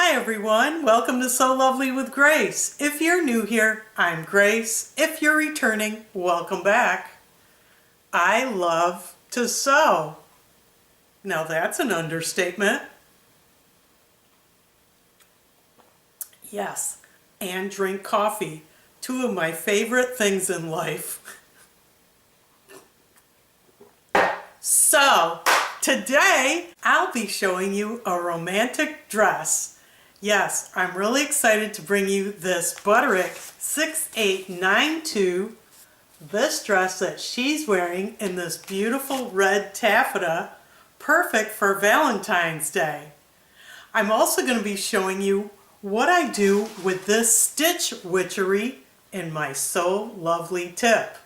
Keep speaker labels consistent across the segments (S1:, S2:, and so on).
S1: Hi everyone, welcome to So Lovely with Grace. If you're new here, I'm Grace. If you're returning, welcome back. I love to sew. Now that's an understatement. Yes, and drink coffee. Two of my favorite things in life. So, today I'll be showing you a romantic dress. Yes, I'm really excited to bring you this Butterick 6892, this dress that she's wearing in this beautiful red taffeta, perfect for Valentine's Day. I'm also going to be showing you what I do with this stitch witchery in my So Lovely tip.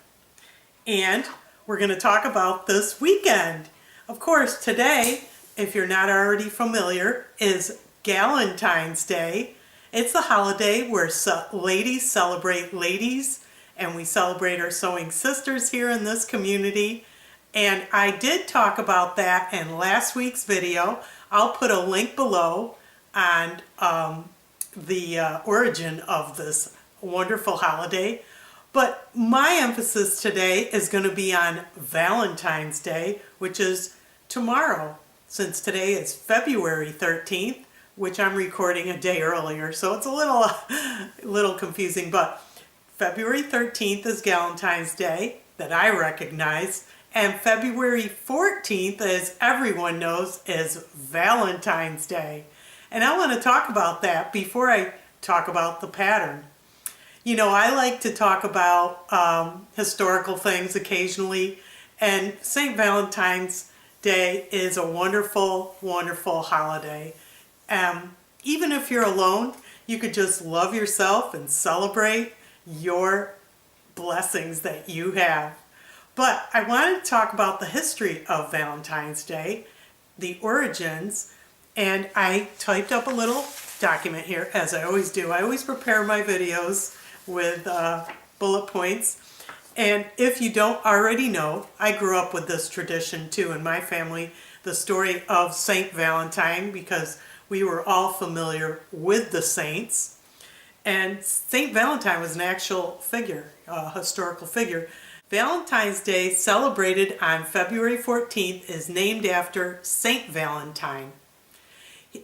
S1: And we're going to talk about this weekend. Of course, today, if you're not already familiar, is Galentine's Day. It's the holiday where ladies celebrate ladies, and we celebrate our sewing sisters here in this community. And I did talk about that in last week's video. I'll put a link below on the origin of this wonderful holiday. But my emphasis today is going to be on Valentine's Day, which is tomorrow, since today is February 13th, which I'm recording a day earlier, so it's a little confusing, but February 13th is Galentine's Day, that I recognize, and February 14th, as everyone knows, is Valentine's Day. And I want to talk about that before I talk about the pattern. You know, I like to talk about historical things occasionally, and St. Valentine's Day is a wonderful, wonderful holiday. Even if you're alone, you could just love yourself and celebrate your blessings that you have. But I wanted to talk about the history of Valentine's Day, the origins, and I typed up a little document here, as I always do. I always prepare my videos with bullet points. And if you don't already know, I grew up with this tradition too in my family, the story of Saint Valentine, because we were all familiar with the saints. And Saint Valentine was an actual figure, a historical figure. Valentine's Day, celebrated on February 14th, is named after Saint Valentine.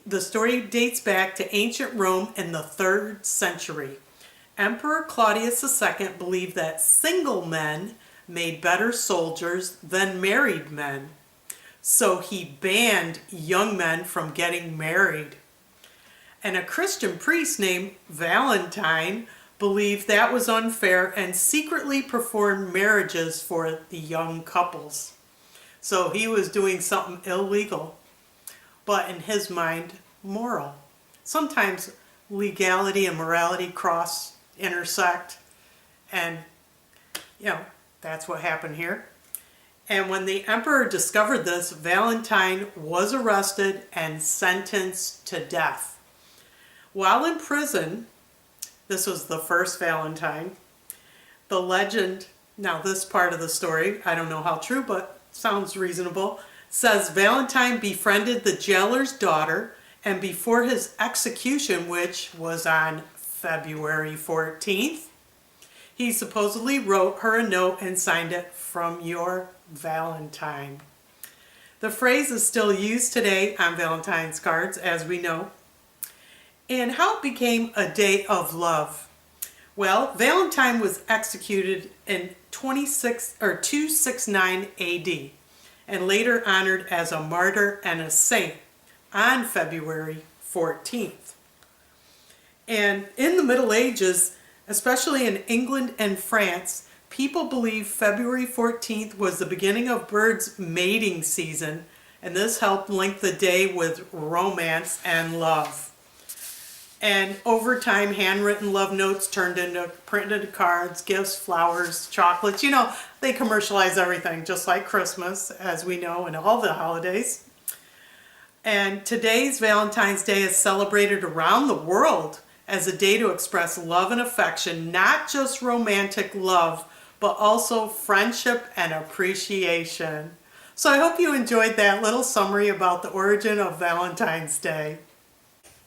S1: The story dates back to ancient Rome in the 3rd century. Emperor Claudius II believed that single men made better soldiers than married men. So he banned young men from getting married. And a Christian priest named Valentine believed that was unfair and secretly performed marriages for the young couples. So he was doing something illegal, but in his mind, moral. Sometimes legality and morality intersect, and that's what happened here. And when the emperor discovered this, Valentine was arrested and sentenced to death. While in prison, this was the first Valentine, the legend, now this part of the story, I don't know how true, but sounds reasonable, says Valentine befriended the jailer's daughter, and before his execution, which was on February 14th, he supposedly wrote her a note and signed it, "From your Valentine." The phrase is still used today on Valentine's cards, as we know. And how it became a day of love. Well, Valentine was executed in 269 AD and later honored as a martyr and a saint on February 14th. And in the Middle Ages, especially in England and France, people believed February 14th was the beginning of birds' mating season, and this helped link the day with romance and love. And over time, handwritten love notes turned into printed cards, gifts, flowers, chocolates. You know, they commercialize everything, just like Christmas, as we know, and all the holidays. And today's Valentine's Day is celebrated around the world as a day to express love and affection, not just romantic love, but also friendship and appreciation. So I hope you enjoyed that little summary about the origin of Valentine's Day.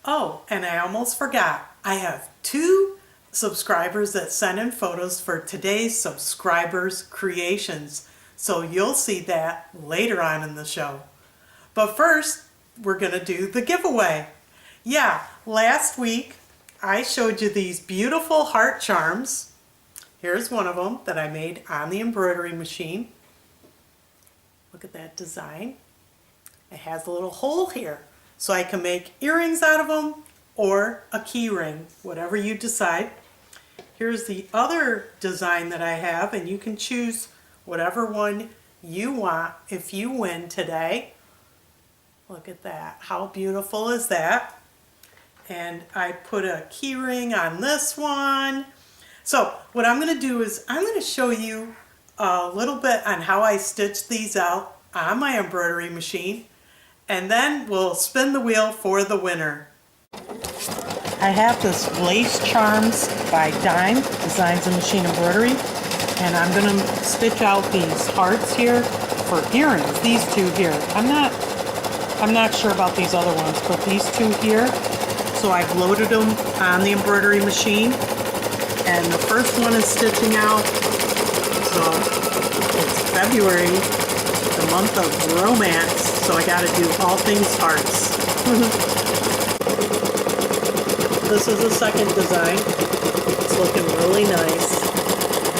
S1: Oh, and I almost forgot. I have 2 subscribers that sent in photos for today's subscribers' creations. So you'll see that later on in the show. But first, we're going to do the giveaway. Yeah, last week I showed you these beautiful heart charms. Here's one of them that I made on the embroidery machine. Look at that design. It has a little hole here, so I can make earrings out of them or a key ring, whatever you decide. Here's the other design that I have, and you can choose whatever one you want if you win today. Look at that. How beautiful is that? And I put a key ring on this one. So what I'm going to do is I'm going to show you a little bit on how I stitched these out on my embroidery machine, and then we'll spin the wheel for the winner. I have this Lace Charms by Dime, Designs and Machine Embroidery, and I'm going to stitch out these hearts here for earrings, these 2 here. I'm not sure about these other ones, but these 2 here. So I've loaded them on the embroidery machine, and the first one is stitching out. So it's February, the month of romance, so I got to do all things hearts. This is the second design. It's looking really nice.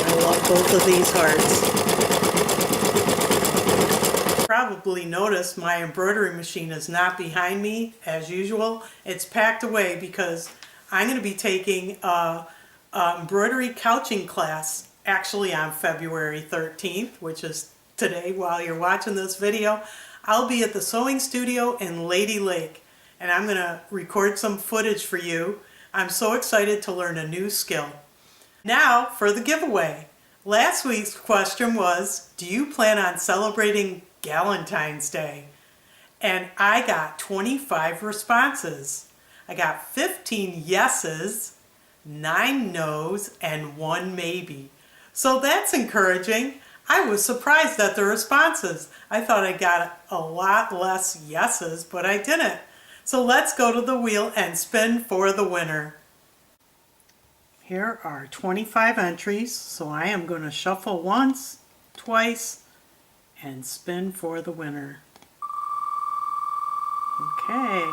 S1: I love both of these hearts. Probably noticed my embroidery machine is not behind me as usual. It's packed away because I'm going to be taking a embroidery couching class actually on February 13th, which is today while you're watching this video. I'll be at the sewing studio in Lady Lake, and I'm going to record some footage for you. I'm so excited to learn a new skill. Now for the giveaway. Last week's question was, do you plan on celebrating Galentine's Day? And I got 25 responses. I got 15 yeses, 9 no's, and 1 maybe. So that's encouraging. I was surprised at the responses. I thought I got a lot less yeses, but I didn't. So let's go to the wheel and spin for the winner. Here are 25 entries, so I am going to shuffle once, twice, and spin for the winner. Okay.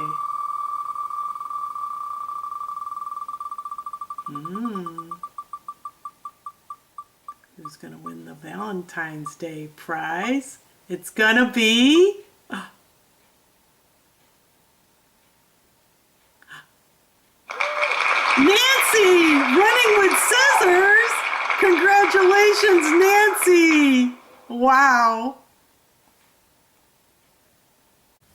S1: Who's going to win the Valentine's Day prize? It's going to be... Nancy! Running with scissors! Congratulations, Nancy! Wow!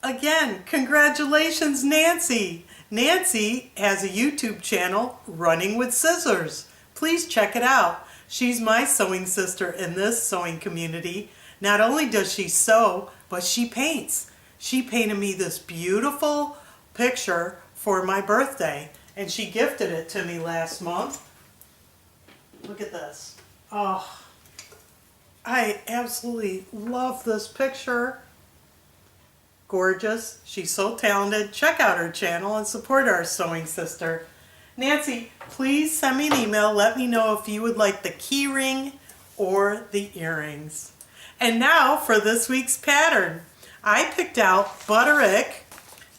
S1: Again, congratulations, Nancy! Nancy has a YouTube channel, Running with Scissors. Please check it out. She's my sewing sister in this sewing community. Not only does she sew, but she paints. She painted me this beautiful picture for my birthday, and she gifted it to me last month. Look at this. Oh, I absolutely love this picture. Gorgeous. She's so talented. Check out her channel and support our sewing sister. Nancy, please send me an email. Let me know if you would like the key ring or the earrings. And now for this week's pattern. I picked out Butterick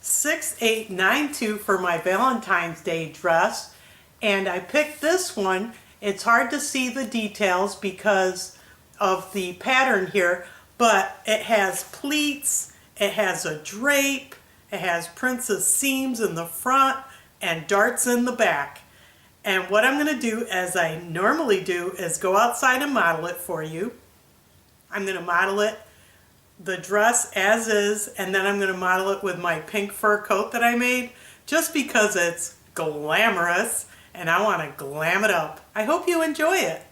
S1: B6892 for my Valentine's Day dress, and I picked this one. It's hard to see the details because of the pattern here, but it has pleats, it has a drape, it has princess seams in the front and darts in the back. And what I'm going to do, as I normally do, is go outside and model it for you. I'm going to model it, the dress as is, and then I'm going to model it with my pink fur coat that I made, just because it's glamorous and I want to glam it up. I hope you enjoy it.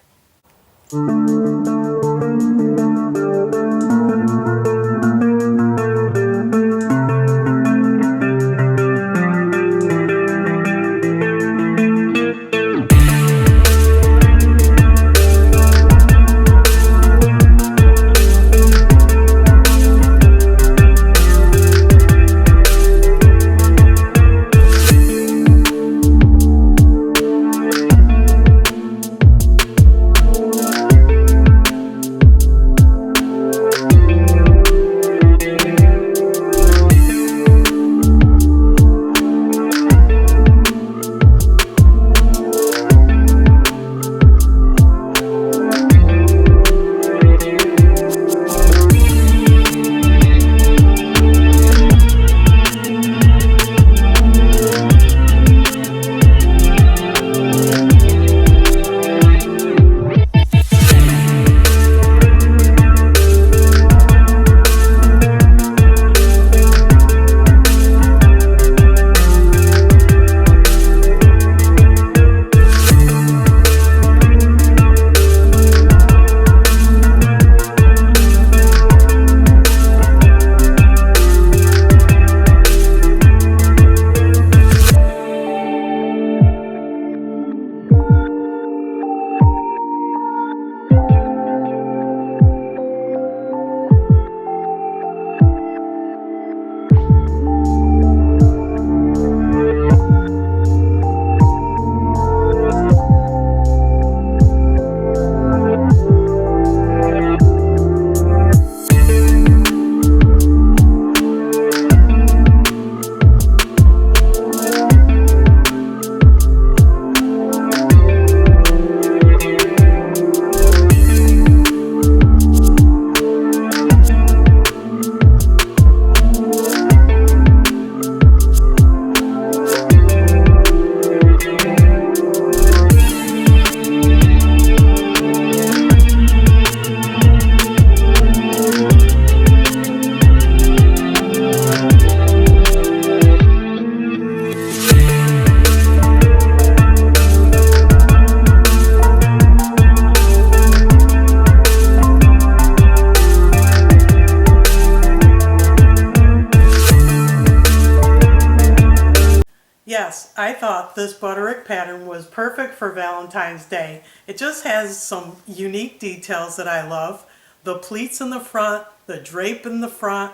S1: Yes, I thought this Butterick pattern was perfect for Valentine's Day. It just has some unique details that I love. The pleats in the front, the drape in the front,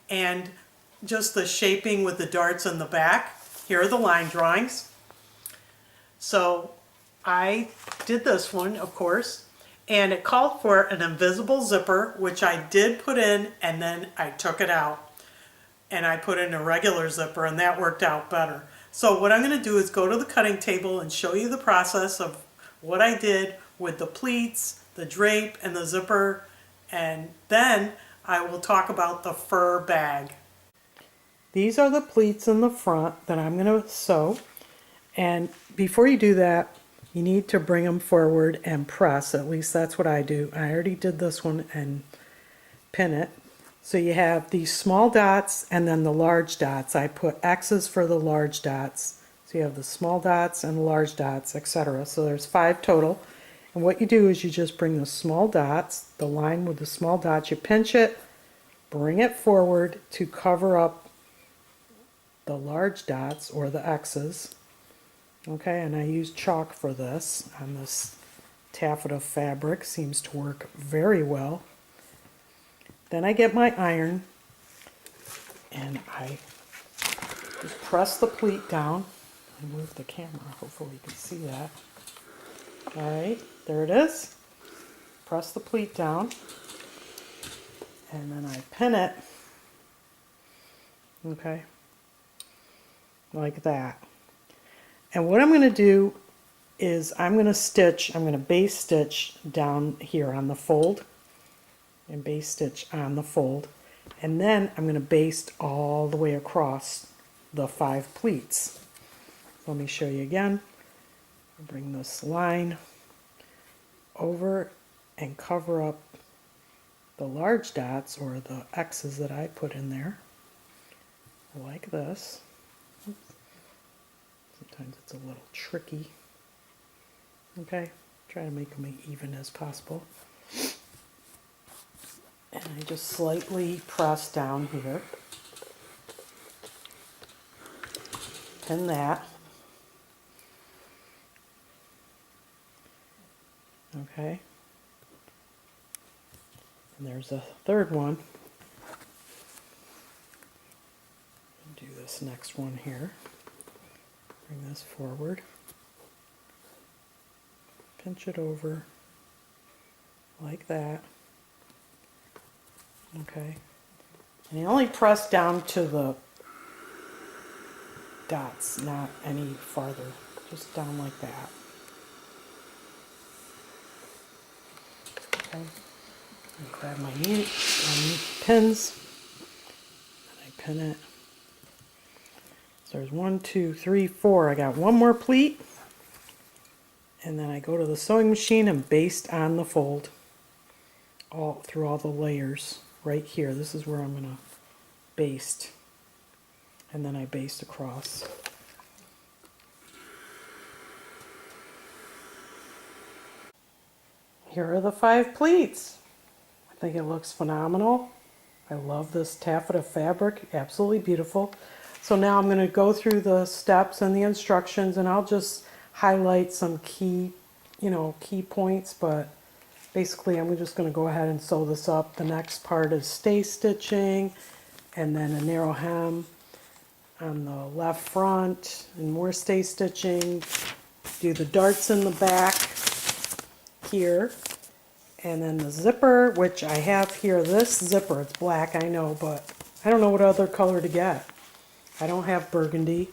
S1: and just the shaping with the darts in the back. Here are the line drawings. So I did this one, of course, and it called for an invisible zipper, which I did put in, and then I took it out. And I put in a regular zipper, and that worked out better. So what I'm going to do is go to the cutting table and show you the process of what I did with the pleats, the drape, and the zipper, and then I will talk about the fur bag. These are the pleats in the front that I'm going to sew, and before you do that, you need to bring them forward and press. At least that's what I do. I already did this one and pin it. So you have these small dots and then the large dots. I put X's for the large dots. So you have the small dots and large dots, etc. So there's 5 total. And what you do is you just bring the small dots, the line with the small dots, you pinch it, bring it forward to cover up the large dots or the X's. Okay, and I use chalk for this on this taffeta fabric. Seems to work very well. Then I get my iron and I just press the pleat down. I move the camera, hopefully you can see that. Alright, there it is. Press the pleat down and then I pin it, okay, like that. And what I'm going to do is I'm going to base stitch down here on the fold. And base stitch on the fold, and then I'm going to baste all the way across the 5 pleats. Let me show you again. Bring this line over and cover up the large dots or the X's that I put in there like this. Sometimes it's a little tricky. Okay, try to make them even as possible. And I just slightly press down here, pin that, okay, and there's a third one. Do this next one here, bring this forward, pinch it over like that. Okay, and you only press down to the dots, not any farther, just down like that. Okay, I grab my pins, and I pin it. So there's 1, 2, 3, 4. I got one more pleat, and then I go to the sewing machine and baste on the fold, all through all the layers. Right here, this is where I'm going to baste, and then I baste across. Here are the 5 pleats. I think it looks phenomenal. I love this taffeta fabric, absolutely beautiful. So now I'm going to go through the steps and the instructions, and I'll just highlight some key points, but basically, I'm just going to go ahead and sew this up. The next part is stay stitching, and then a narrow hem on the left front, and more stay stitching. Do the darts in the back here, and then the zipper, which I have here. This zipper, it's black, I know, but I don't know what other color to get. I don't have burgundy,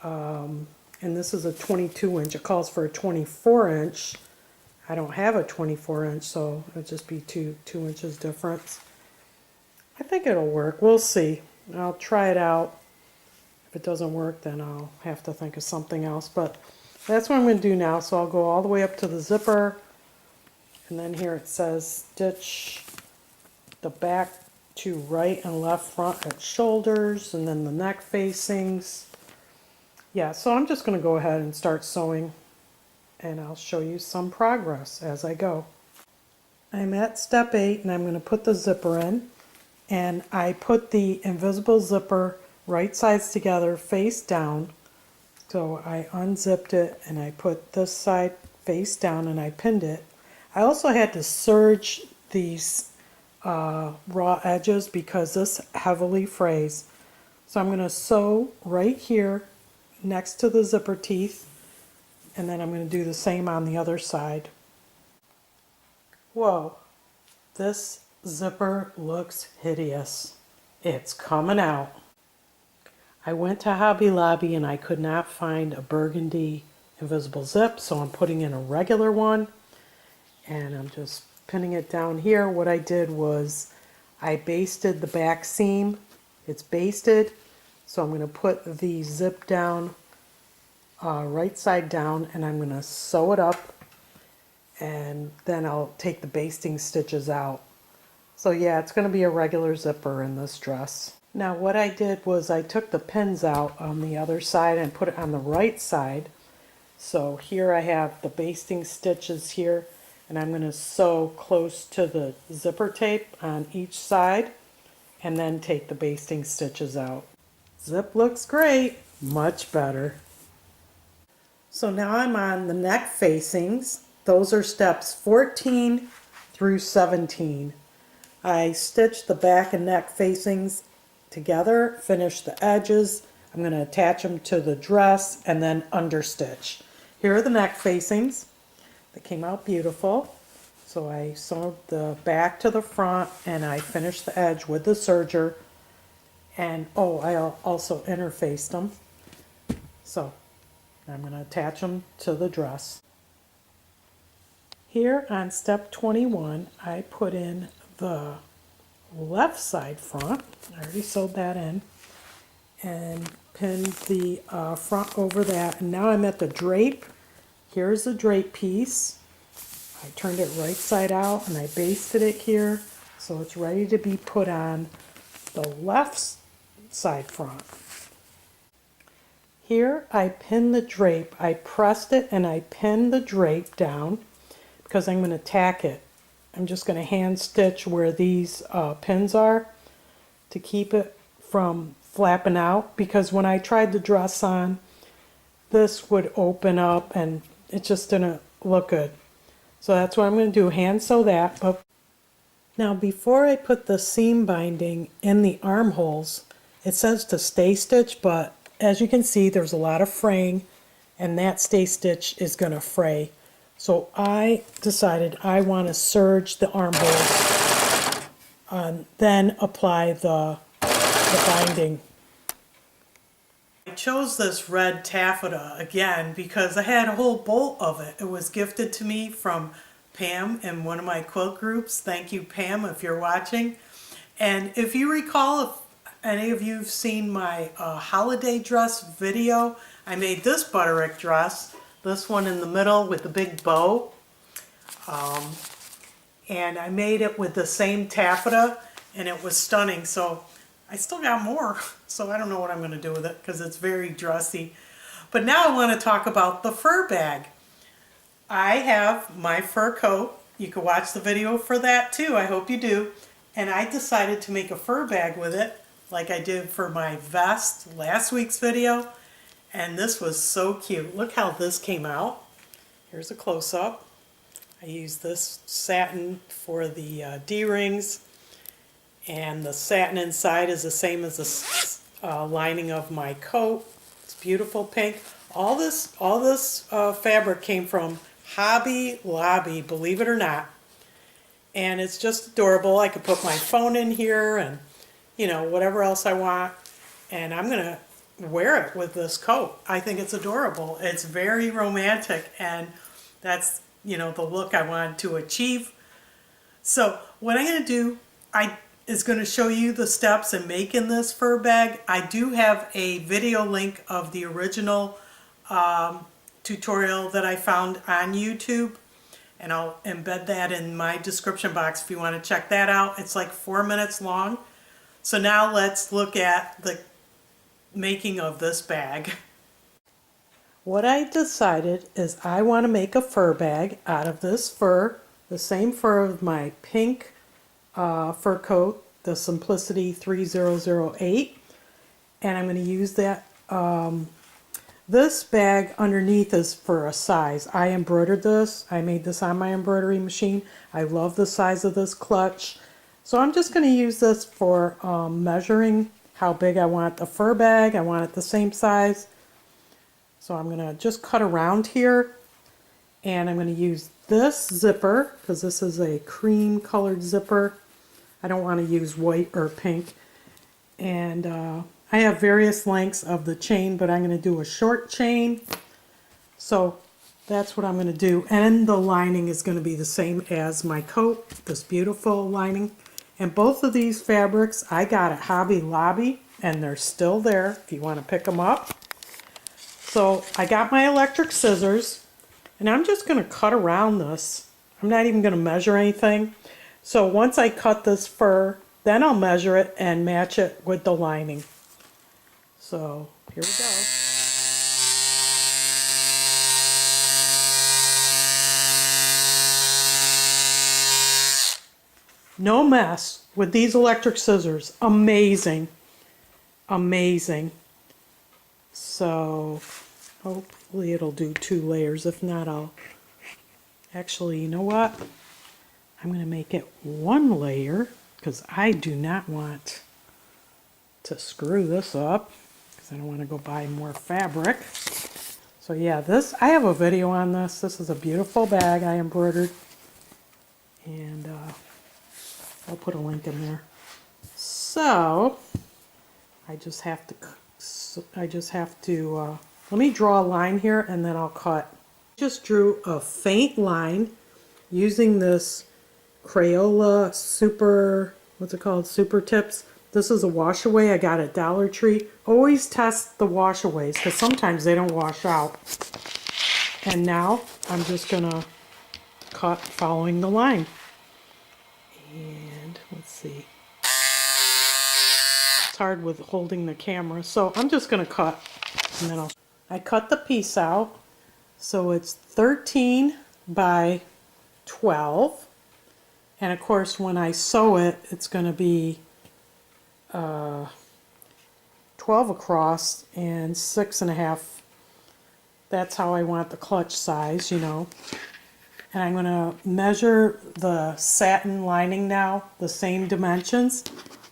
S1: and this is a 22-inch. It calls for a 24-inch. I don't have a 24-inch, so it'll just be two inches difference. I think it'll work. We'll see. I'll try it out. If it doesn't work, then I'll have to think of something else. But that's what I'm going to do now. So I'll go all the way up to the zipper, and then here it says stitch the back to right and left front at shoulders, and then the neck facings. Yeah, so I'm just going to go ahead and start sewing, and I'll show you some progress as I go. I'm at step 8, and I'm going to put the zipper in, and I put the invisible zipper right sides together face down So I unzipped it and I put this side face down and I pinned it. I also had to serge these raw edges because this heavily frays. So I'm going to sew right here next to the zipper teeth, and then I'm going to do the same on the other side. Whoa, this zipper looks hideous. It's coming out. I went to Hobby Lobby and I could not find a burgundy invisible zip, so I'm putting in a regular one, and I'm just pinning it down here. What I did was I basted the back seam. It's basted, so I'm going to put the zip down right side down, and I'm going to sew it up, and then I'll take the basting stitches out. So yeah, it's going to be a regular zipper in this dress. Now what I did was I took the pins out on the other side and put it on the right side. So here I have the basting stitches here, and I'm going to sew close to the zipper tape on each side and then take the basting stitches out. Zip looks great, much better. So now I'm on the neck facings. Those are steps 14 through 17. I stitched the back and neck facings together, finish the edges. I'm going to attach them to the dress and then understitch. Here are the neck facings. They came out beautiful. So I sewed the back to the front and I finished the edge with the serger. And oh, I also interfaced them. So I'm going to attach them to the dress. Here on step 21, I put in the left side front. I already sewed that in and pinned the front over that. And now I'm at the drape. Here's the drape piece. I turned it right side out and I basted it here so it's ready to be put on the left side front. Here I pinned the drape. I pressed it and I pinned the drape down because I'm going to tack it. I'm just going to hand stitch where these pins are to keep it from flapping out, because when I tried the dress on, this would open up and it just didn't look good. So that's what I'm going to do, hand sew that. But now before I put the seam binding in the armholes, it says to stay stitch, but as you can see there's a lot of fraying and that stay stitch is going to fray. So I decided I want to serge the armholes and then apply the binding. I chose this red taffeta again because I had a whole bolt of it. It was gifted to me from Pam in one of my quilt groups. Thank you, Pam, if you're watching. And if you recall, if any of you have seen my holiday dress video, I made this Butterick dress, this one in the middle with the big bow. And I made it with the same taffeta and it was stunning. So I still got more, so I don't know what I'm going to do with it because it's very dressy. But now I want to talk about the fur bag. I have my fur coat. You can watch the video for that too. I hope you do. And I decided to make a fur bag with it like I did for my vest last week's video. And this was so cute. Look how this came out. Here's a close-up. I used this satin for the D-rings. And the satin inside is the same as the lining of my coat. It's beautiful pink. All this fabric came from Hobby Lobby, believe it or not. And it's just adorable. I could put my phone in here and, you know, whatever else I want. And I'm going to wear it with this coat. I think it's adorable. It's very romantic, and that's, you know, the look I wanted to achieve. So what I'm going to do, is going to show you the steps in making this fur bag. I do have a video link of the original tutorial that I found on YouTube, and I'll embed that in my description box if you want to check that out. It's like 4 minutes long. So now let's look at the making of this bag. What I decided is I want to make a fur bag out of this fur, the same fur of my pink fur coat, the Simplicity 3008, and I'm going to use that This bag underneath is for a size. I embroidered this. I made this on my embroidery machine. I love the size of this clutch. So I'm just going to use this for measuring how big I want the fur bag. I want it the same size. So I'm going to just cut around here. And I'm going to use this zipper because this is a cream colored zipper. I don't want to use white or pink. And I have various lengths of the chain, but I'm going to do a short chain. So that's what I'm going to do. And the lining is going to be the same as my coat, this beautiful lining. And both of these fabrics I got at Hobby Lobby, and they're still there if you want to pick them up. So I got my electric scissors, and I'm just going to cut around this. I'm not even going to measure anything. So once I cut this fur, then I'll measure it and match it with the lining. So here we go. No mess with these electric scissors. Amazing. Amazing. So hopefully it'll do 2 layers. If not, I'll actually, you know what? I'm going to make it 1 layer because I do not want to screw this up because I don't want to go buy more fabric. So yeah, I have a video on this. This is a beautiful bag I embroidered, and I'll put a link in there. So I just have to let me draw a line here and then I'll cut. Just drew a faint line using this Crayola Super, what's it called, Super Tips. This is a wash away I got at Dollar Tree. Always test the wash aways because sometimes they don't wash out. And now I'm just gonna cut following the line. And let's see. It's hard with holding the camera, so I'm just gonna cut, and then I cut the piece out. So it's 13 by 12. And of course, when I sew it, it's going to be 12 across and 6.5. That's how I want the clutch size, you know. And I'm going to measure the satin lining now, the same dimensions.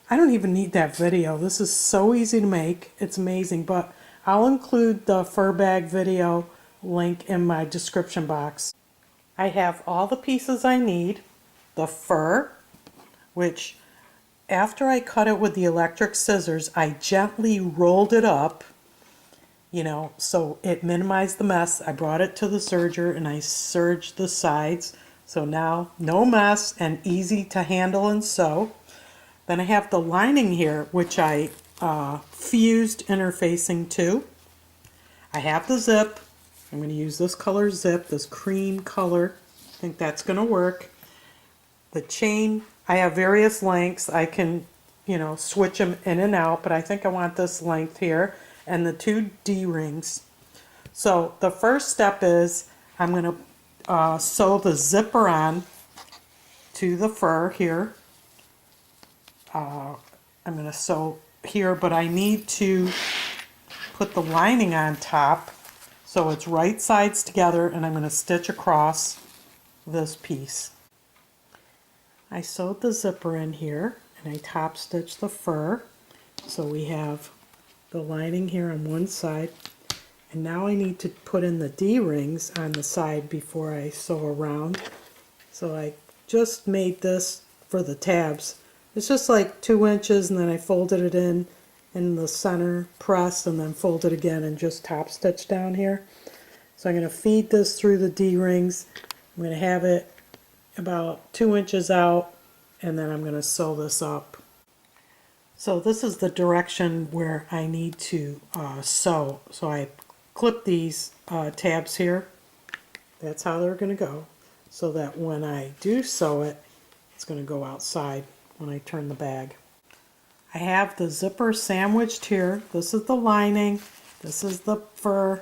S1: I don't even need that video. This is so easy to make. It's amazing. But I'll include the fur bag video link in my description box. I have all the pieces I need. The fur, which after I cut it with the electric scissors, I gently rolled it up, you know, so it minimized the mess. I brought it to the serger and I serged the sides. So now no mess and easy to handle and sew. Then I have the lining here, which I fused interfacing to. I have the zip. I'm going to use this color zip, this cream color. I think that's going to work. The chain, I have various lengths. I can, you know, switch them in and out, but I think I want this length here. And the 2 D-rings. So the first step is I'm going to sew the zipper on to the fur here. I'm going to sew here, but I need to put the lining on top so it's right sides together, and I'm going to stitch across this piece. I sewed the zipper in here and I top stitched the fur. So we have the lining here on one side, and now I need to put in the D-rings on the side before I sew around. So I just made this for the tabs. It's just like 2 inches, and then I folded it in the center, pressed, and then folded again and just top stitch down here. So I'm going to feed this through the D-rings. I'm going to have it about 2 inches out, and then I'm going to sew this up. So this is the direction where I need to sew. So I clip these tabs here. That's how they're going to go, so that when I do sew it, it's going to go outside when I turn the bag. I have the zipper sandwiched here. This is the lining. This is the fur.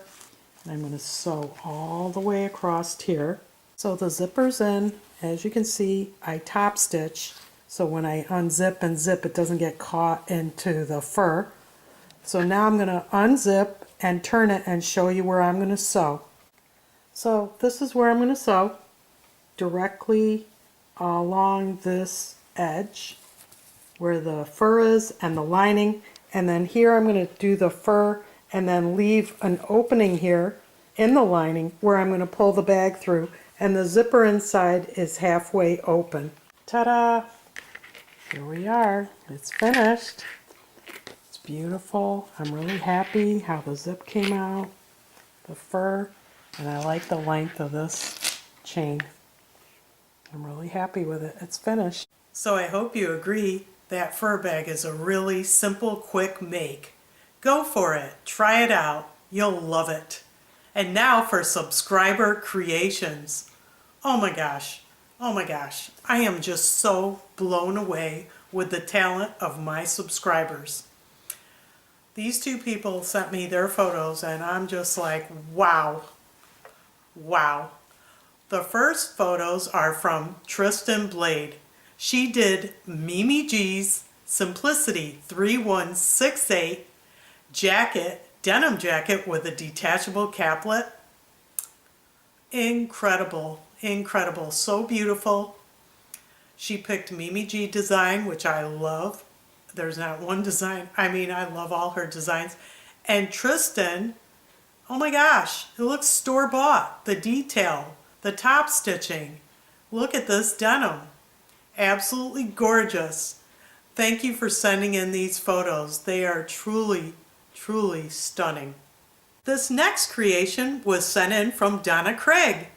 S1: And I'm going to sew all the way across here. So the zipper's in. As you can see, I top stitch, so when I unzip and zip, it doesn't get caught into the fur. So now I'm going to unzip and turn it and show you where I'm going to sew. So this is where I'm going to sew, directly along this edge where the fur is and the lining, and then here I'm going to do the fur and then leave an opening here in the lining where I'm going to pull the bag through, and the zipper inside is halfway open. Ta-da! Here we are. It's finished. It's beautiful. I'm really happy how the zip came out, the fur, and I like the length of this chain. I'm really happy with it. It's finished. So I hope you agree that fur bag is a really simple, quick make. Go for it. Try it out. You'll love it. And now for subscriber creations. Oh my gosh. Oh my gosh. I am just so blown away with the talent of my subscribers. These two people sent me their photos and I'm just like, wow. Wow. The first photos are from Tristan Blade. She did Mimi G's Simplicity 3168 jacket, denim jacket with a detachable caplet. Incredible, incredible, so beautiful. She picked Mimi G design, which I love. There's not one design, I love all her designs. And Tristan, oh my gosh, it looks store-bought. The detail, the top stitching. Look at this denim. Absolutely gorgeous. Thank you for sending in these photos. They are truly, truly stunning. This next creation was sent in from Donna Craig.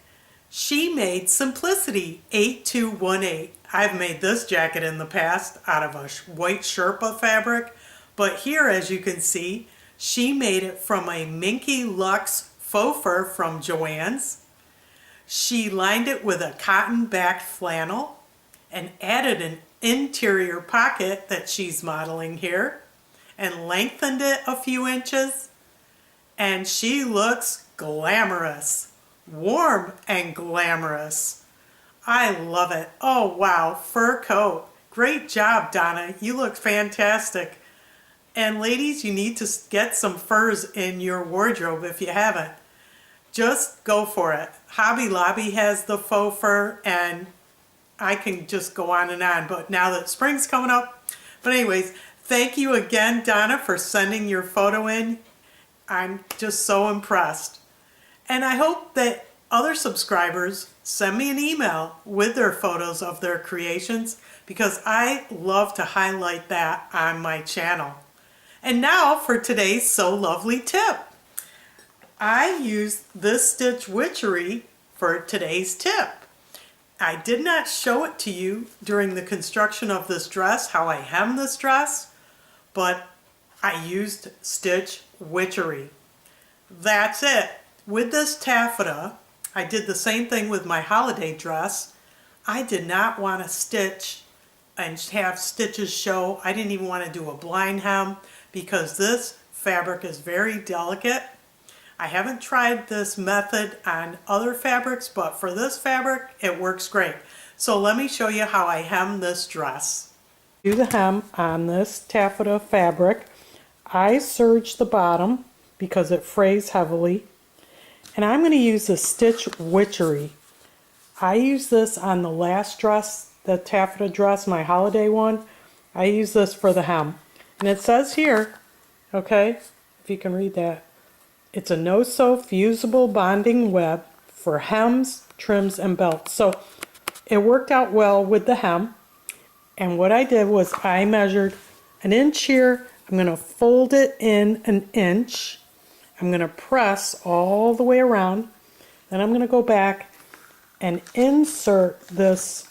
S1: She made Simplicity 8218. I've made this jacket in the past out of a white Sherpa fabric, but here, as you can see, she made it from a Minky Luxe faux fur from Joann's. She lined it with a cotton-backed flannel and added an interior pocket that she's modeling here and lengthened it a few inches, and she looks glamorous, warm and glamorous. I love it. Oh wow, fur coat. Great job, Donna. You look fantastic. And ladies, you need to get some furs in your wardrobe if you haven't. Just go for it. Hobby Lobby has the faux fur, and I can just go on and on, but now that spring's coming up. But anyways, thank you again, Donna, for sending your photo in. I'm just so impressed. And I hope that other subscribers send me an email with their photos of their creations, because I love to highlight that on my channel. And now for today's So Lovely tip. I used this stitch witchery for today's tip. I did not show it to you during the construction of this dress, how I hem this dress, but I used stitch witchery. That's it. With this taffeta, I did the same thing with my holiday dress. I did not want to stitch and have stitches show. I didn't even want to do a blind hem because this fabric is very delicate. I haven't tried this method on other fabrics, but for this fabric, it works great. So let me show you how I hem this dress. Do the hem on this taffeta fabric. I serge the bottom because it frays heavily. And I'm going to use the stitch witchery. I use this on the last dress, the taffeta dress, my holiday one. I use this for the hem. And it says here, okay, if you can read that, it's a no-sew fusible bonding web for hems, trims, and belts. So it worked out well with the hem. And what I did was I measured an inch here. I'm going to fold it in an inch. I'm going to press all the way around. Then I'm going to go back and insert this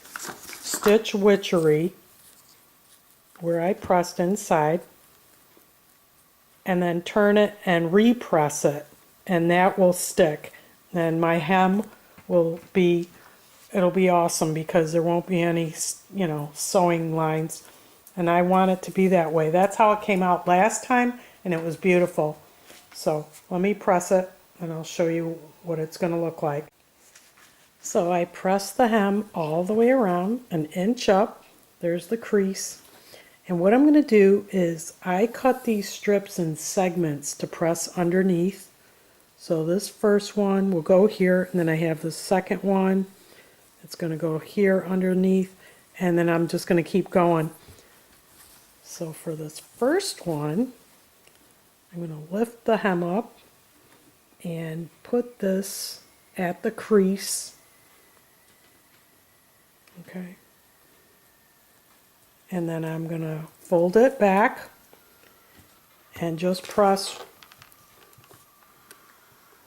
S1: stitch witchery where I pressed inside, and then turn it and repress it, and that will stick. And my hem will be, it'll be awesome because there won't be any, sewing lines. And I want it to be that way. That's how it came out last time, and it was beautiful. So let me press it and I'll show you what it's going to look like. So I press the hem all the way around, an inch up. There's the crease. And what I'm going to do is I cut these strips in segments to press underneath. So this first one will go here, and then I have the second one. It's going to go here underneath, and then I'm just going to keep going. So for this first one, I'm going to lift the hem up and put this at the crease. Okay. And then I'm going to fold it back and just press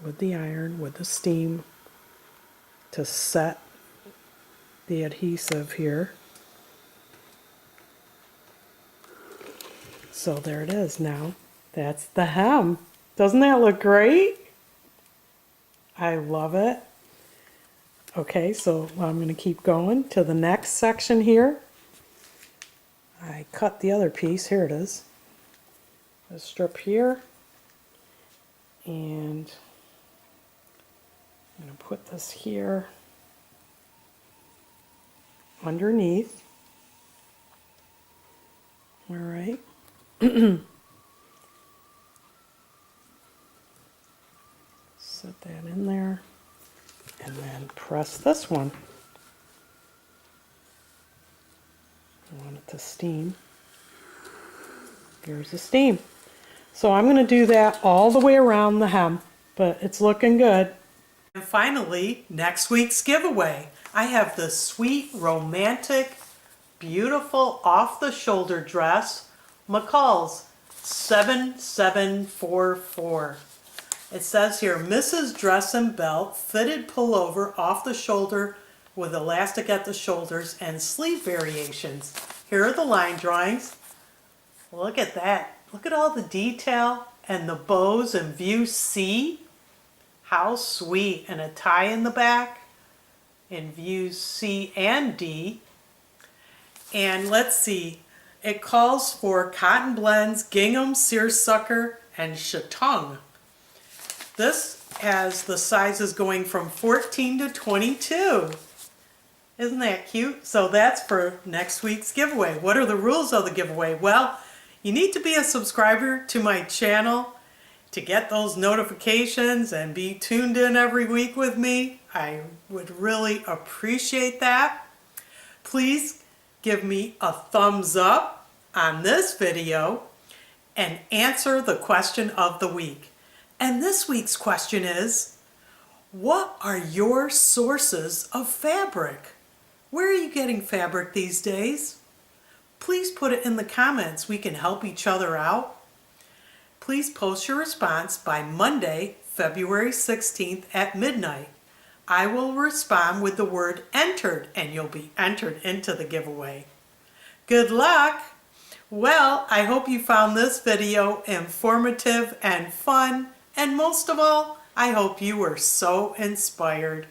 S1: with the iron, with the steam, to set the adhesive here. So there it is now. That's the hem. Doesn't that look great? I love it. Okay, so I'm going to keep going to the next section here. I cut the other piece. Here it is. This strip here. And I'm going to put this here underneath. All right. Set that in there. And then press this one. I want it to steam. Here's the steam. So I'm going to do that all the way around the hem, but it's looking good. And finally, next week's giveaway. I have this sweet, romantic, beautiful off-the-shoulder dress, McCall's 7744. It says here, Mrs. Dress and Belt, fitted pullover off the shoulder with elastic at the shoulders and sleeve variations. Here are the line drawings. Look at that. Look at all the detail and the bows in view C. How sweet. And a tie in the back in views C and D. And let's see, it calls for cotton blends, gingham, seersucker, and chiton. This has the sizes going from 14 to 22. Isn't that cute? So that's for next week's giveaway. What are the rules of the giveaway? Well, you need to be a subscriber to my channel to get those notifications and be tuned in every week with me. I would really appreciate that. Please give me a thumbs up on this video and answer the question of the week. And this week's question is, what are your sources of fabric? Where are you getting fabric these days? Please put it in the comments. We can help each other out. Please post your response by Monday, February 16th at midnight. I will respond with the word entered, and you'll be entered into the giveaway. Good luck! Well, I hope you found this video informative and fun. And most of all, I hope you were so inspired.